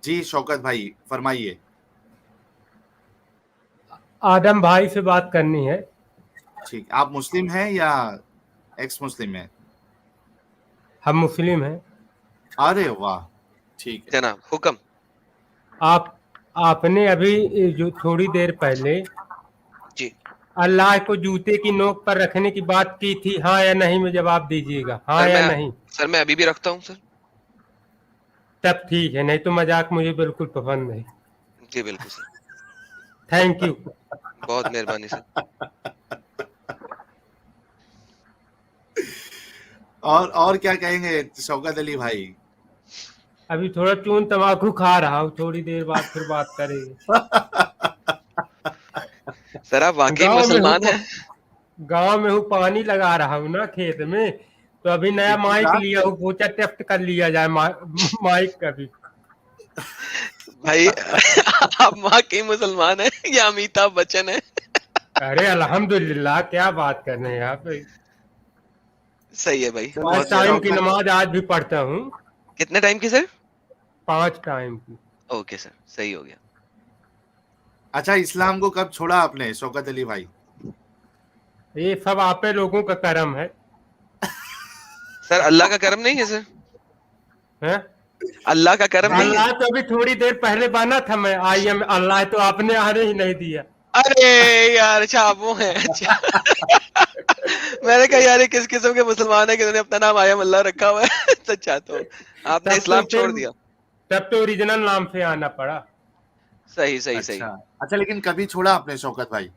जी शौकत भाई फरमाइए। आदम भाई से बात करनी है। ठीक, आप मुस्लिम हैं या एक्स मुस्लिम हैं? हम मुस्लिम हैं। अरे वाह, ठीक है। जनाब हुक्म। आपने अभी जो थोड़ी देर पहले जी अल्लाह को जूते की नोक पर रखने की बात की थी, हाँ या नहीं में जवाब दीजिएगा, हाँ या नहीं। सर मैं अभी भी रखता हूँ सर। तब ठीक है, नहीं तो मजाक मुझे बिल्कुल पसंद नहीं। जी बिल्कुल सर। Thank you. बहुत मेहरबानी सर। और क्या कहेंगे शौकत अली भाई? अभी थोड़ा चून तम्बाकू खा रहा हूँ, थोड़ी देर बाद फिर बात करेंगे। सर आप वाकई गांव में मुसलमान हैं? गांव में हूँ, पानी लगा रहा हूँ ना खेत में, तो अभी नया माइक लिया हूँ, सोचा टेस्ट कर लिया जाए माइक का भी। भाई आप वाकई मुसलमान हैं या अमिताभ बच्चन है? अरे अल्हम्दुलिल्लाह, क्या बात कर रहे हैं आप। सही है भाई। 5 टाइम की नमाज आज भी पढ़ता हूँ। कितने टाइम की सर? 5 टाइम की। ओके सर, सही हो गया। अच्छा, इस्लाम को कब छोड़ा आपने शौकत अली भाई? ये सब आपे लोगों का करम है। सर अल्लाह का करम नहीं है सर? हैं? अल्लाह का करम नहीं है? अल्लाह तो अभी थोड़ी देर पहले बना था, मैं आई एम अल्लाह, तो आपने आने ही नहीं दिया। अरे यार, अच्छा आप वो हैं। अच्छा मैंने कहा यार किस किस्म के मुसलमान है कि उन्होंने अपना नाम आयम अल्लाह रखा हुआ है। अच्छा, तो आपने इस्लाम छोड़ दिया? तब तो ओरिजिनल नाम से आना पड़ा। सही सही अच्छा, सही। अच्छा, लेकिन कभी छोड़ा आपने शौकत भाई?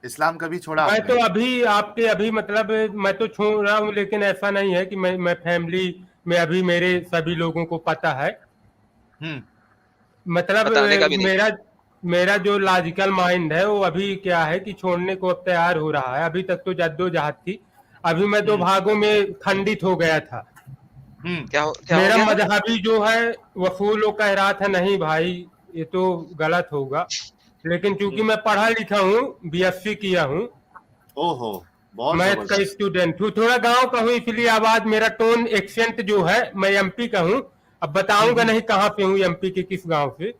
इस्लाम कभी छोड़ा मैं आपने? तो अभी मतलब मैं तो छोड़ रहा हूँ, लेकिन ऐसा नहीं है कि मैं फैमिली में अभी मेरे सभी लोगों को पता है। मतलब बताने का भी नहीं। मेरा जो लॉजिकल माइंड है वो अभी क्या है कि छोड़ने को अब तैयार हो रहा है। अभी तक तो जद्दोजहद थी, अभी मैं 2 भागों में खंडित हो गया था। क्या हो मेरा गया? मजहबी जो है वसूल वो कह रहा था नहीं भाई ये तो गलत होगा, लेकिन चूंकि मैं पढ़ा लिखा हूँ, बीएससी किया हूँ, ओहो, बहुत मैथ का जबरदस्त। स्टूडेंट हूँ, थोड़ा गांव का हूँ, इसलिए आवाज मेरा टोन एक्सेंट जो है, मैं एमपी का हूँ। अब बताऊंगा नहीं कहाँ पे हूँ, एमपी के किस गांव से।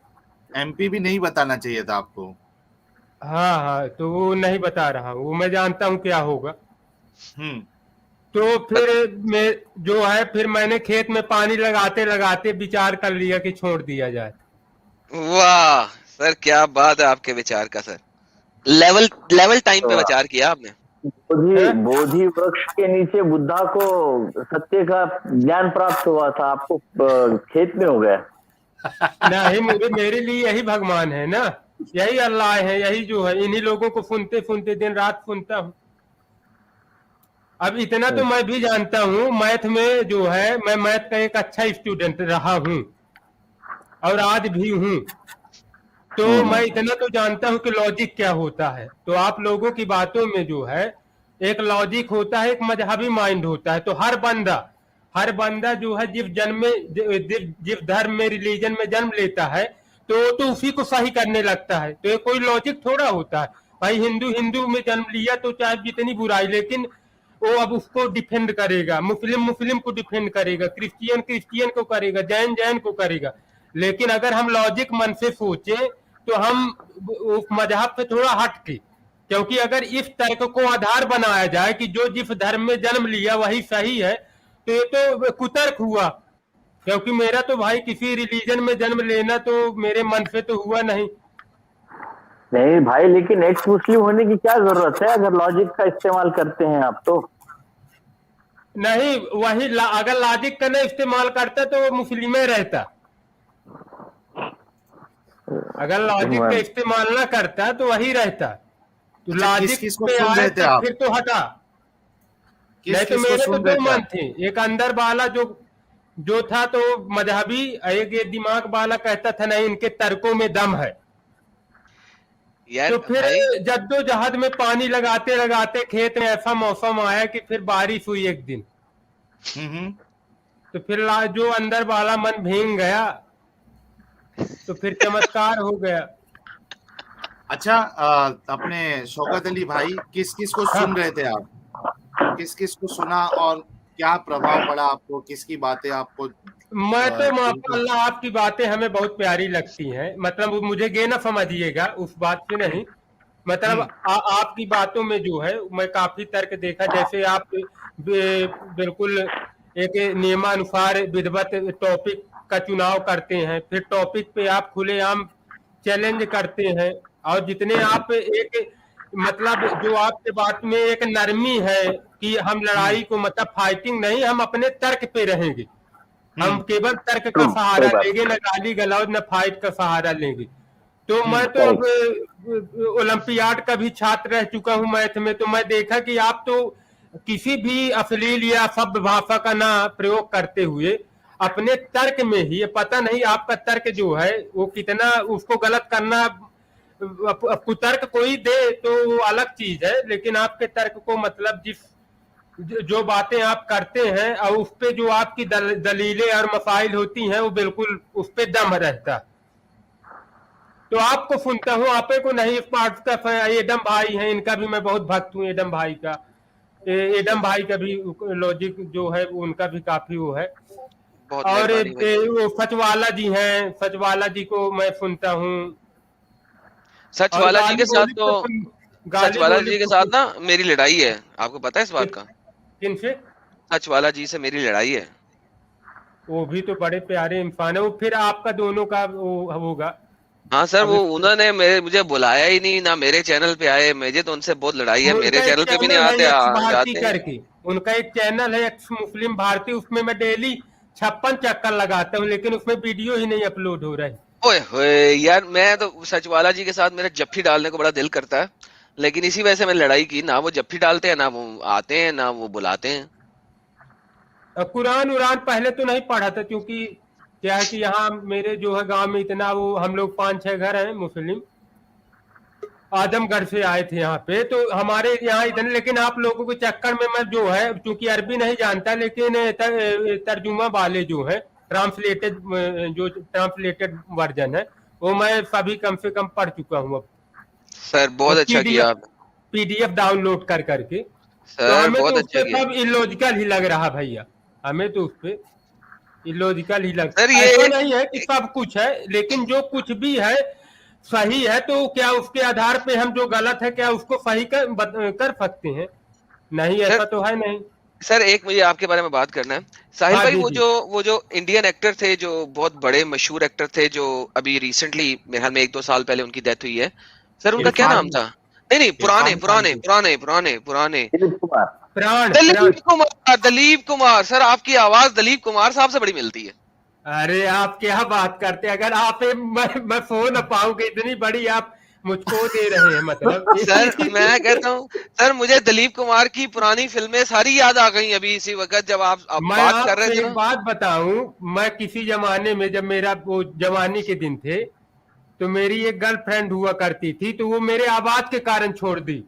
एमपी भी नहीं बताना चाहिए था आपको। हाँ हाँ, तो वो नहीं बता रहा हूँ, वो मैं जानता हूँ क्या होगा। तो फिर मैं जो है, फिर मैंने खेत में पानी लगाते लगाते विचार कर लिया कि छोड़ दिया जाए। वाह सर, क्या बात है आपके विचार का सर। लेवल टाइम पे विचार किया आपने। बोधि वृक्ष के नीचे बुद्धा को सत्य का ज्ञान प्राप्त हुआ था, आपको खेत में हो गया। नहीं, मेरे लिए यही भगवान है ना, यही अल्लाह है, यही जो है, इन्हीं लोगों को सुनते सुनते दिन रात सुनता हूँ। अब इतना तो मैं भी जानता हूँ, मैथ में जो है, मैं मैथ का एक अच्छा स्टूडेंट रहा हूँ और आज भी हूँ। तो मैं इतना तो जानता हूँ कि लॉजिक क्या होता है। तो आप लोगों की बातों में जो है एक लॉजिक होता है, एक मजहबी माइंड होता है। तो हर बंदा जो है जिस धर्म में, रिलीजन में जन्म लेता है, तो उसी को सही करने लगता है। तो ये कोई लॉजिक थोड़ा होता है भाई। हिंदू में जन्म लिया तो चाहे जितनी बुराई, लेकिन वो अब उसको डिफेंड करेगा, मुस्लिम को डिफेंड करेगा, क्रिश्चियन को करेगा, जैन को करेगा। लेकिन अगर हम लॉजिक मन से सोचे तो हम उस मजहब से थोड़ा हट के, क्योंकि अगर इस तर्क को आधार बनाया जाए कि जो जिस धर्म में जन्म लिया वही सही है, तो ये तो कुतर्क हुआ। क्योंकि मेरा तो भाई किसी रिलीजन में जन्म लेना तो मेरे मन से तो हुआ नहीं। नहीं भाई, लेकिन एक्स मुस्लिम होने की क्या जरूरत है अगर लॉजिक का इस्तेमाल करते हैं आप तो। नहीं, वही अगर लॉजिक का नहीं इस्तेमाल करता तो वो मुस्लिम रहता। अगर लॉजिक का इस्तेमाल ना करता तो वही रहता। तो लॉजिक पे आए तब फिर तो हटा। नहीं तो मेरे तो 2 मन थे, एक अंदर वाला जो था तो मजहबी, एक ये दिमाग वाला कहता था नहीं इनके तर्कों में दम है। तो फिर जद्दोजहद में पानी लगाते लगाते खेत में ऐसा मौसम आया कि फिर बारिश हुई एक दिन। तो फिर जो अंदर वाला मन भीग गया, तो फिर चमत्कार हो गया। अच्छा, अपने शौकत अली भाई किस किस को सुन रहे थे आप? किस किस को सुना और क्या प्रभाव पड़ा आपको, किसकी बातें आपको? मैं तो माशाअल्लाह आपकी बातें हमें बहुत प्यारी लगती हैं, मतलब मुझे ये ना समझिएगा उस बात से नहीं, मतलब आपकी बातों में जो है मैं काफी तर्क देखा, जैसे आप बिल्कुल एक नियमानुसार विधिवत टॉपिक का चुनाव करते हैं, फिर टॉपिक पे आप खुलेआम चैलेंज करते हैं, और जितने आप एक मतलब जो आपके बात में एक नरमी है कि हम लड़ाई को मतलब फाइटिंग नहीं, हम अपने तर्क पे रहेंगे, हम केवल तर्क का सहारा लेंगे, न गाली गलौज न फाइट का सहारा लेंगे। तो मैं तो अब ओलंपियाड का भी छात्र रह चुका हूं मैथ में, तो मैं देखा कि आप तो किसी भी अश्लील या शब्द भाषा का ना प्रयोग करते हुए अपने तर्क में ही, पता नहीं आपका तर्क जो है वो कितना, उसको गलत करना, कुतर्क कोई दे तो वो अलग चीज है, लेकिन आपके तर्क को मतलब जो बातें आप करते हैं और उस पे जो आपकी दलीलें और मसाइल होती हैं वो बिल्कुल उस पे दम रहता। तो आपको सुनता हूँ, आपे को नहीं। इस बात का एडम भाई हैं, इनका भी मैं बहुत भक्त हूँ, एडम भाई का, एडम भाई का भी लॉजिक जो है उनका भी काफी वो है। और वो सचवाला जी हैं, सचवाला जी को मैं सुनता हूँ। सचवाला जी के साथ तो सचवाला जी के साथ ना मेरी लड़ाई है, आपको पता है इस बात का? किनसे? सचवाला जी से मेरी लड़ाई है। वो भी तो बड़े प्यारे इंसान है, वो फिर आपका दोनों का वो होगा। हाँ सर, वो उन्होंने मुझे बुलाया ही नहीं, ना मेरे चैनल पे आए, मुझे तो उनसे बहुत लड़ाई है, मेरे चैनल पे भी नहीं आते, जाते करके उनका एक चैनल है एक्स मुस्लिम भारती, उसमें मैं डेली 56 चक्कर लगाता हूँ, लेकिन उसमें वीडियो ही नहीं अपलोड हो रहा है। ओए होए यार, मैं तो सचवाला जी के साथ मेरा जफ्फी डालने को बड़ा दिल करता है, लेकिन इसी वजह से मैंने लड़ाई की, ना वो जफ्फी डालते हैं, ना वो आते हैं, ना वो बुलाते हैं। कुरान उरान पहले तो नहीं पढ़ा था, क्योंकि क्या है कि यहाँ मेरे जो है गांव में इतना वो, हम लोग 5-6 घर हैं मुस्लिम, आजमगढ़ से आए थे यहाँ पे, तो हमारे यहाँ इतने, लेकिन आप लोगों के चक्कर में मैं जो है, क्योंकि अरबी नहीं जानता, लेकिन तर्जुमा वाले जो है ट्रांसलेटेड वर्जन है वो मैं सभी कम से कम पढ़ चुका हूँ अब। सर बहुत अच्छा किया आप, PDF डाउनलोड कर करके। सर तो हमें बहुत तो अच्छा किया। सब इलॉजिकल ही लग रहा भैया, हमें तो उस पे इलॉजिकल ही लगता सर है। ये ऐसा नहीं है कि सब कुछ है, लेकिन जो कुछ भी है सही है, तो क्या उसके आधार पे हम जो गलत है क्या उसको सही कर सकते हैं? नहीं, ऐसा तो है नहीं। सर एक मुझे आपके बारे में बात करना है, साहिल भाई, वो जो इंडियन एक्टर थे, जो बहुत बड़े मशहूर एक्टर थे, जो अभी रिसेंटली मेरे ख्याल में 1-2 साल पहले उनकी डेथ हुई है, सर उनका क्या नाम था? नहीं, पुराने दलीप कुमार। सर आपकी आवाज दलीप कुमार साहब से बड़ी मिलती है। अरे आप क्या बात करते हैं, अगर आप मैं सो न पाऊंगी, इतनी बड़ी आप मुझको दे रहे हैं मतलब। सर मैं कहता हूँ, सर मुझे दलीप कुमार की पुरानी फिल्में सारी याद आ गई अभी इसी वक्त जब आप बात कर रहे थे। एक बात बताऊं, मैं किसी जमाने में, जब मेरा वो जवानी के दिन थे, तो मेरी एक गर्लफ्रेंड हुआ करती थी, तो वो मेरे आवाज के कारण छोड़ दी।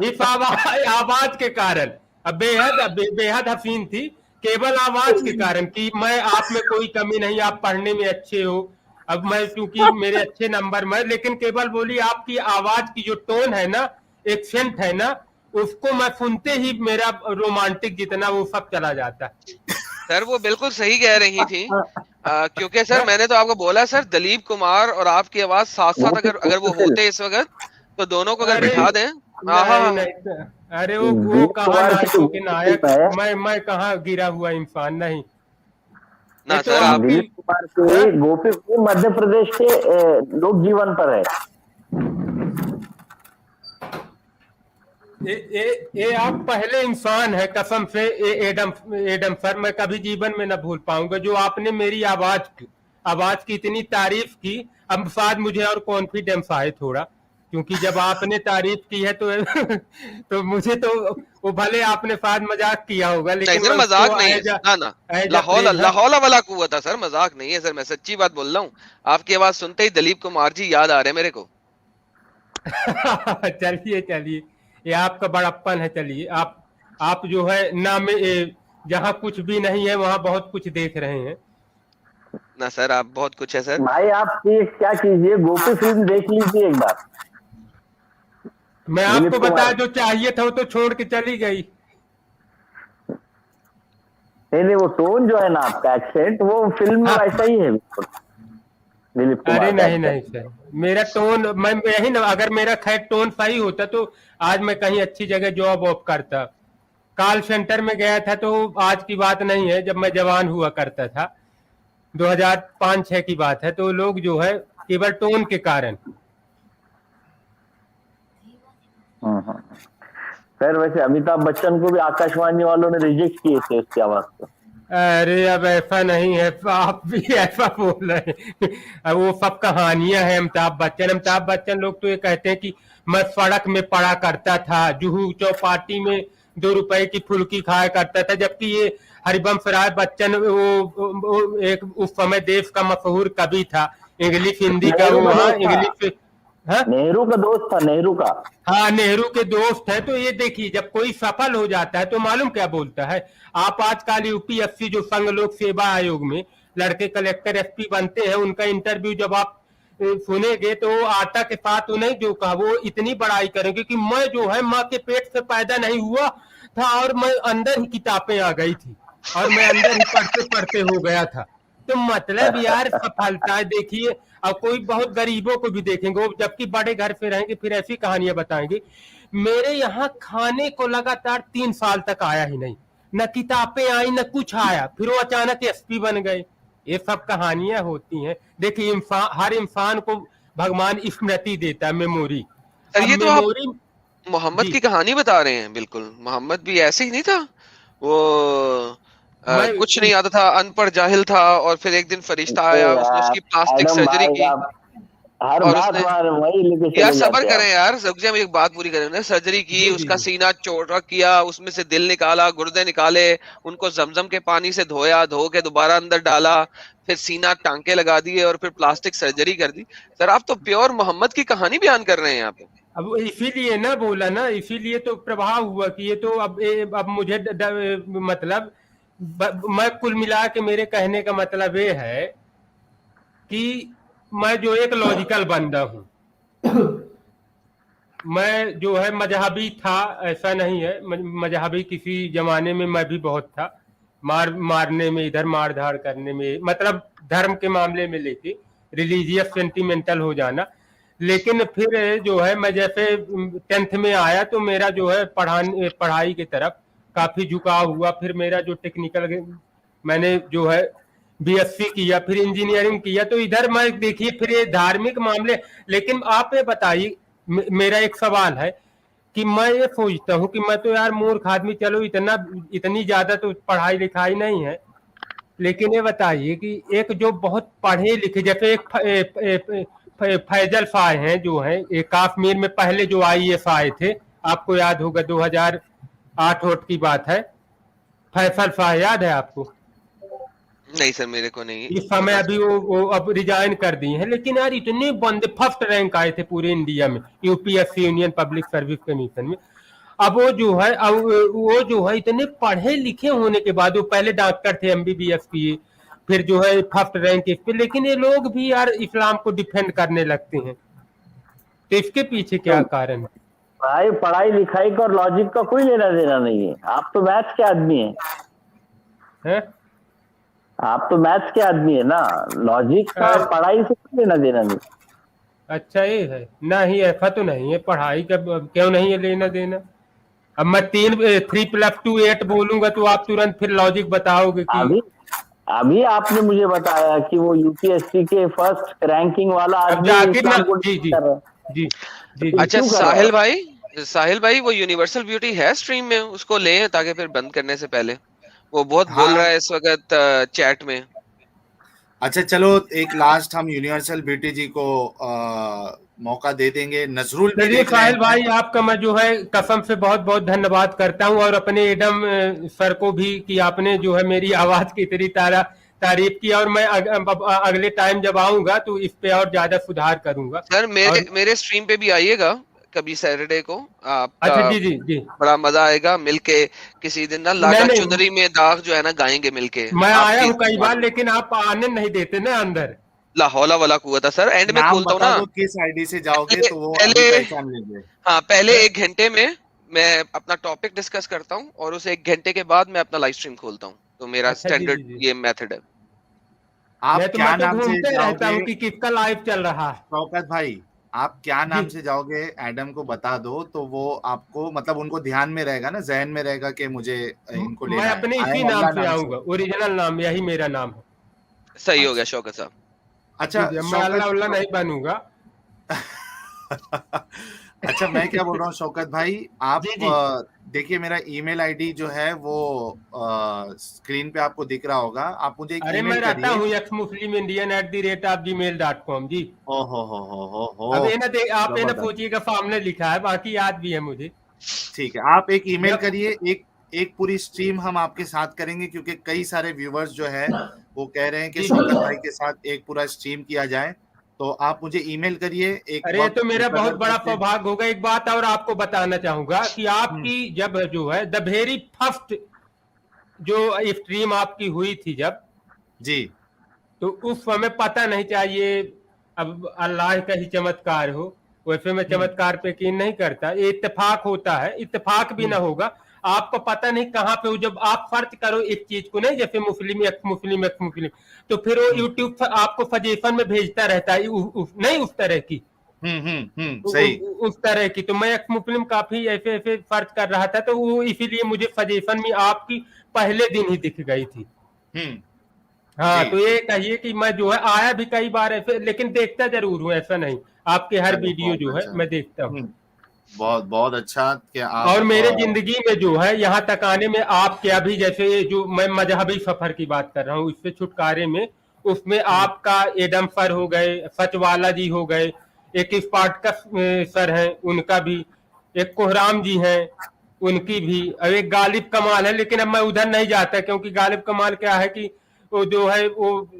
इस आवाज के कारण, अब बेहद हसीन थी, केवल आवाज के कारण, कि मैं आप में कोई कमी नहीं, आप पढ़ने में अच्छे हो, अब मैं चूंकि मेरे अच्छे नंबर में, लेकिन केवल बोली आपकी आवाज की जो टोन है ना, एक्सेंट है ना, उसको मैं सुनते ही मेरा रोमांटिक जितना वो सब चला जाता है। सर वो बिल्कुल सही कह रही थी, क्योंकि सर मैंने तो आपको बोला सर, दलीप कुमार और आपकी आवाज साथ साथ अगर वो होते इस वक्त, तो दोनों को अगर बिठा दें। अरे वो कहाँ नायकों के नायक, मैं कहाँ गिरा हुआ इंसान नहीं ना तो सर। दिलीप कुमार के गोपी मध्य प्रदेश के लोक जीवन पर है। ये आप पहले इंसान है कसम से, एडम सर, मैं कभी जीवन में न भूल पाऊंगा जो आपने मेरी आवाज की इतनी तारीफ की। अब शायद मुझे और कॉन्फिडेंस आए थोड़ा, क्योंकि जब आपने तारीफ की है तो मुझे तो, वो भले आपने शायद मजाक किया होगा, लेकिन सर मजाक नहीं है ना, लाहौल वाला कुव्वत था सर, मजाक नहीं है सर, मैं सच्ची बात बोल रहा हूँ। आपकी आवाज सुनते ही दलीप कुमार जी याद आ रहे हैं मेरे को। चलिए ये आपका बड़प्पन है। चलिए आप जो है ना, में जहाँ कुछ भी नहीं है वहाँ बहुत कुछ देख रहे हैं ना सर, आप बहुत कुछ है सर। भाई आप क्या कीजिए, गोपी फिल्म देख लीजिए एक बार। मैं आपको बताया जो चाहिए था वो तो छोड़ के चली गई। नहीं, वो टोन जो है ना आपका, एक्सेंट, वो फिल्म में वैसा ही है बिल्कुल। दिलीप कुमार अरे का नहीं नहीं सर, मेरा टोन, मैं यही ना, अगर मेरा खैर टोन सही होता तो आज मैं कहीं अच्छी जगह जॉब वॉब करता। कॉल सेंटर में गया था तो आज की बात नहीं है, जब मैं जवान हुआ करता था, 2005-6 की बात है। तो लोग जो है केवल टोन के कारण। सर वैसे अमिताभ बच्चन को भी आकाशवाणी वालों ने रिजेक्ट किए थे उसकी आवाज को। अरे अब ऐसा नहीं है, आप भी ऐसा बोल रहे हैं। अब वो सब कहानियां हैं। अमिताभ बच्चन लोग तो ये कहते हैं कि मैं सड़क में पड़ा करता था, जुहू चौपाटी में 2 रुपए की फुल्की खाया करता था, जबकि ये हरिवंश राय बच्चन वो एक उस समय देश का मशहूर कवि था, इंग्लिश हिंदी का, वो वहाँ इंग्लिश। हाँ? नेहरू का दोस्त था, नेहरू का। हाँ, नेहरू के दोस्त है। तो ये देखिए, जब कोई सफल हो जाता है तो मालूम क्या बोलता है। आप आजकल यूपीएससी जो संघ लोक सेवा आयोग में लड़के कलेक्टर एसपी बनते हैं, उनका इंटरव्यू जब आप सुनेंगे तो आटा के साथ उन्हें जो कहा वो इतनी बड़ाई करेंगे कि मैं जो है माँ के पेट से पैदा नहीं हुआ था और मैं अंदर ही किताबें आ गई थी और मैं अंदर ही पढ़ते पढ़ते हो गया था। तो मतलब यार सफलताएं देखिए। अब कोई बहुत गरीबों को भी देखेंगे, जबकि बड़े घर पे रहेंगे फिर ऐसी कहानियां बताएंगे। मेरे यहाँ खाने को लगातार 3 साल तक आया ही नहीं, न किताबें आई न कुछ आया, फिर वो अचानक एसपी बन गए। ये सब कहानियां होती हैं। देखिए, हर इंसान को भगवान स्मृति देता है, मेमोरी। सर ये तो आप मेमोरी मोहम्मद की कहानी बता रहे हैं। बिल्कुल, मोहम्मद भी ऐसे ही नहीं था। वो कुछ नहीं आता था, अनपढ़ जाहिल था, और फिर एक दिन फरिश्ता आया, उसने उसकी प्लास्टिक सर्जरी की। हर और बात वही लेके यार सबर करें यार, हम एक बात पूरी करें ना। सर्जरी की, उसका सीना चौड़ा किया, उसमें से दिल निकाला, गुर्दे निकाले, उनको जमजम के पानी से धोया, धो के दोबारा अंदर डाला, फिर सीना टांके लगा दिए और फिर प्लास्टिक सर्जरी कर दी। सर आप तो प्योर मोहम्मद की कहानी बयान कर रहे हैं यहाँ पे। अब इसीलिए ना बोला ना, इसीलिए तो प्रभाव हुआ कि ये तो अब मुझे मतलब मैं कुल मिला के मेरे कहने का मतलब ये है कि मैं जो एक लॉजिकल बंदा हूं। मैं जो है मजहबी था, ऐसा नहीं है। मजहबी किसी जमाने में मैं भी बहुत था, मारने में, इधर मार धाड़ करने में, मतलब धर्म के मामले में लेके रिलीजियस सेंटिमेंटल हो जाना। लेकिन फिर जो है मैं जैसे 10th में आया तो मेरा जो है पढ़ाई की तरफ काफी झुकाव हुआ। फिर मेरा जो टेक्निकल, मैंने जो है बीएससी किया, फिर इंजीनियरिंग किया। तो इधर मैं देखिए फिर ये धार्मिक मामले। लेकिन आप ये बताइए, मेरा एक सवाल है कि मैं ये सोचता हूँ कि मैं तो यार मूर्ख आदमी, चलो इतनी ज्यादा तो पढ़ाई लिखाई नहीं है, लेकिन ये बताइए कि एक जो बहुत पढ़े लिखे, जैसे एक फैजल शाह हैं जो हैं, एक कश्मीर में पहले जो IAS आए थे, आपको याद होगा 2008 की बात है, फैसल शाह, याद है आपको? नहीं सर, मेरे को नहीं। इस समय अभी वो अब रिजाइन कर दिए हैं। लेकिन यार इतने बंदे फर्स्ट रैंक आए थे पूरे इंडिया में, UPSC, union public service commission में। अब वो जो है इतने पढ़े लिखे होने के बाद, वो पहले डॉक्टर थे, MBBS किए, फिर जो है फर्स्ट रैंक इस पे, लेकिन ये लोग भी यार इस्लाम को डिफेंड करने लगते हैं। तो इसके पीछे क्या कारण है? पढ़ाई लिखाई का और लॉजिक का कोई लेना देना नहीं है। आप तो मैथ्स के आदमी हैं। आप तो मैथ्स के आदमी है ना, लॉजिक का पढ़ाई से कोई लेना देना नहीं। अच्छा, ये है नहीं, ऐसा तो नहीं है। पढ़ाई का क्यों नहीं है लेना देना? अब मैं 3+2 8 बोलूंगा तो आप तुरंत फिर लॉजिक बताओगे कि अभी आपने मुझे बताया कि वो यूपीएससी के फर्स्ट रैंकिंग वाला आदमी। जी। अच्छा साहिल भाई वो यूनिवर्सल ब्यूटी है स्ट्रीम में, उसको लें ताकि फिर बंद करने से पहले, वो बहुत बोल रहा है इस वक्त चैट में। अच्छा चलो, एक लास्ट हम यूनिवर्सल ब्यूटी जी को मौका दे देंगे। नजरुल भी साहिल भाई, आपका मैं जो है कसम से बहुत बहुत धन्यवाद करता हूं, और अपने एडम सर को भी कि आपने जो है मेरी आवाज की इतनी तारीफ की, और मैं अगले टाइम जब आऊंगा तो इस पे और ज्यादा सुधार करूंगा। सर मेरे स्ट्रीम पे भी आइएगा कभी सैटरडे को। अच्छा जी, बड़ा मजा आएगा मिलके किसी दिन ना। लागा चुनरी में दाग जो है ना गाएंगे मिलके। मैं आया हूँ कई बार, लेकिन आप आने नहीं देते ना अंदर। ला हौला वाला कुव्वता सर। एंड में खोलता हूँ ना, किस आईडी से जाओगे तो वो पहले पहचान लेंगे। हाँ, पहले 1 घंटे में मैं अपना टॉपिक डिस्कस करता हूँ और उस 1 घंटे के बाद मैं अपना लाइव स्ट्रीम खोलता हूँ। तो मेरा स्टैंडर्ड ये मेथड है। आप क्या नाम से रहता हूँ जाओगे कि किसका लाइव चल रहा है? शौकत भाई, आप क्या नाम से जाओगे एडम को बता दो, तो वो आपको मतलब उनको ध्यान में रहेगा ना, जहन में रहेगा कि मुझे इनको लेना मैं है। अपने इसी नाम से आऊंगा, ओरिजिनल नाम, यही मेरा नाम है। सही हो गया शौकत साहब। अच्छा, मैं अल्लाह नहीं बनूंगा। अच्छा, मैं क्या बोल रहा हूँ शौकत भाई, आप देखिए मेरा ईमेल आईडी जो है वो स्क्रीन पे आपको दिख रहा होगा, आप मुझे एक ईमेल मैं रहता हूँ xmuslimindian@gmail.com जी। अब ये ना आप ये ना सोचिएगा सामने लिखा है, बाकी याद भी है मुझे। ठीक है, आप एक ईमेल करिए, एक पूरी स्ट्रीम हम आपके साथ करेंगे, क्योंकि कई सारे व्यूवर्स जो है वो कह रहे हैं कि शौकत भाई के साथ एक पूरा स्ट्रीम किया जाए, तो आप मुझे ईमेल करिए। अरे तो मेरा बहुत बड़ा सौभाग्य होगा। एक बात और आपको बताना चाहूंगा कि आपकी जब जो है द वेरी फर्स्ट जो स्ट्रीम आपकी हुई थी जब जी, तो उस समय पता नहीं चाहिए, अब अल्लाह का ही चमत्कार हो, वैसे मैं चमत्कार पे यकीन नहीं करता, ये इत्तेफाक होता है, इत्तेफाक भी ना होगा, आपको पता नहीं कहाँ पे हो। जब आप सर्च करो एक चीज को, नहीं जैसे मुस्लिम तो फिर वो यूट्यूब आपको सजेशन में भेजता रहता है, नहीं उस तरह की सही उस तरह की। तो मैं मुस्लिम काफी ऐसे ऐसे सर्च कर रहा था, तो वो इसीलिए मुझे सजेशन में आपकी पहले दिन ही दिख गई थी। हाँ, तो ये कहिए कि मैं जो है आया भी कई बार ऐसे, लेकिन देखता जरूर हूँ, ऐसा नहीं, आपके हर वीडियो जो है मैं देखता हूँ। बहुत बहुत अच्छा कि आप, और मेरे जिंदगी में जो है यहाँ तक आने में आप क्या भी, जैसे जो मैं मजहबी सफर की बात कर रहा हूँ, इससे छुटकारे में, उसमें आपका एडम सर हो गए, सचवाला जी हो गए, एक स्पार्टकस सर हैं उनका भी, एक कोहराम जी हैं उनकी भी, और एक गालिब कमाल है, लेकिन अब मैं उधर नहीं जाता, क्योंकि गालिब कमाल क्या है कि वो जो है वो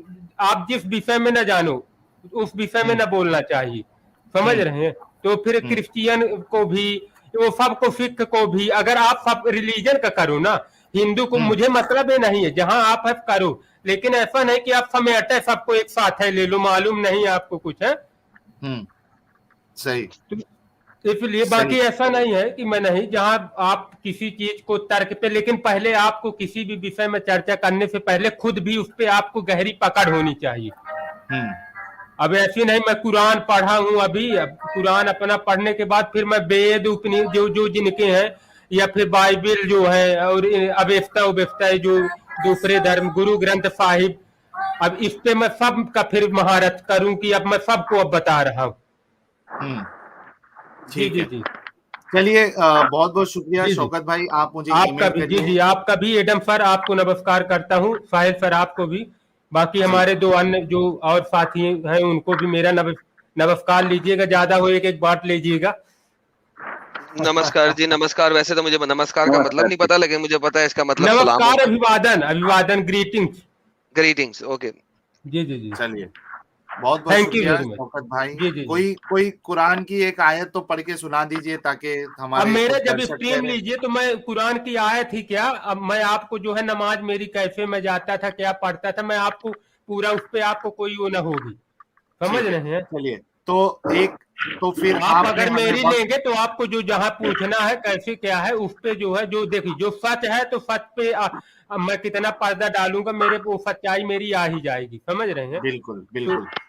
आप जिस विषय में न जानो उस विषय में न बोलना चाहिए, समझ रहे हैं। तो फिर क्रिश्चियन को भी, वो सबको, सिख को भी, अगर आप सब रिलीजन का करो ना, हिंदू को मुझे मतलब ही नहीं है, जहां आप है करो, लेकिन ऐसा नहीं कि आप समेटे सबको एक साथ है ले लो, मालूम नहीं आपको कुछ है। सही। इसलिए बाकी ऐसा नहीं है कि मैं नहीं, जहां आप किसी चीज को तर्क पे, लेकिन पहले आपको किसी भी विषय में चर्चा करने से पहले खुद भी उस पर आपको गहरी पकड़ होनी चाहिए। अब ऐसी नहीं मैं कुरान पढ़ा हूँ अभी, अब कुरान अपना पढ़ने के बाद फिर मैं वेद उपनिषद जो जिनके हैं, या फिर बाइबल जो है, और अवेस्ता जो दूसरे धर्म, गुरु ग्रंथ साहिब, अब इस पे मैं सब का फिर महारत करूं कि अब मैं सबको अब बता रहा हूँ। ठीक है, चलिए बहुत बहुत शुक्रिया शौकत भाई, आप मुझे आपका भी जी आपका भी एडम सर, आपको नमस्कार करता हूँ, साहिल सर आपको भी, बाकी हमारे दो अन्य जो और साथी हैं उनको भी मेरा नमस्कार लीजिएगा, ज्यादा हो एक बांट लीजिएगा। नमस्कार जी, नमस्कार। वैसे तो मुझे नमस्कार का मतलब नहीं पता, लेकिन मुझे पता है इसका मतलब नमस्कार, अभिवादन, ग्रीटिंग्स। ओके जी। चलिए, बहुत बहुत शुक्रिया शौकत भाई। कोई कुरान की एक आयत तो पढ़ के सुना दीजिए, ताकि हमारे, अब मेरे जब स्ट्रीम लीजिए तो मैं कुरान की आयत ही क्या, अब मैं आपको जो है नमाज मेरी कैसे मैं जाता था, क्या पढ़ता था, मैं आपको पूरा उस पे आपको कोई वो न होगी, समझ रहे हैं। चलिए, तो फिर आप अगर मेरी लेंगे तो आपको जो जहाँ पूछना है कैसे क्या है, उस पे जो है, जो देखिए जो सच है तो सच पे मैं कितना पर्दा डालूंगा, मेरे वो सच्चाई मेरी आ ही जाएगी, समझ रहे हैं। बिल्कुल।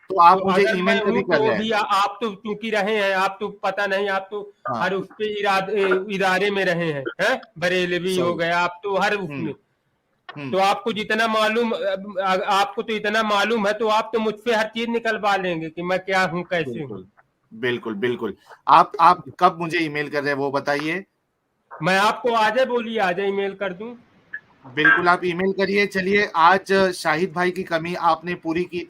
तो आप मुझे ईमेल पे भी कर रहे हैं, आप तो चूंकि रहे हैं, आप तो पता नहीं, आप तो हर उस पे इरादे में रहे हैं, बरेलवी हो गया, आप तो हर उसमें, तो आपको जितना मालूम, आपको तो इतना मालूम है, तो आप तो मुझसे हर चीज निकलवा लेंगे कि मैं क्या हूँ, कैसे हूँ। बिल्कुल। आप कब मुझे ईमेल कर रहे हैं वो बताइए। मैं आपको आजा बोलिए, आजा ईमेल कर दूं। बिल्कुल, आप ईमेल करिए। चलिए, आज शाहिद भाई की कमी आपने पूरी की।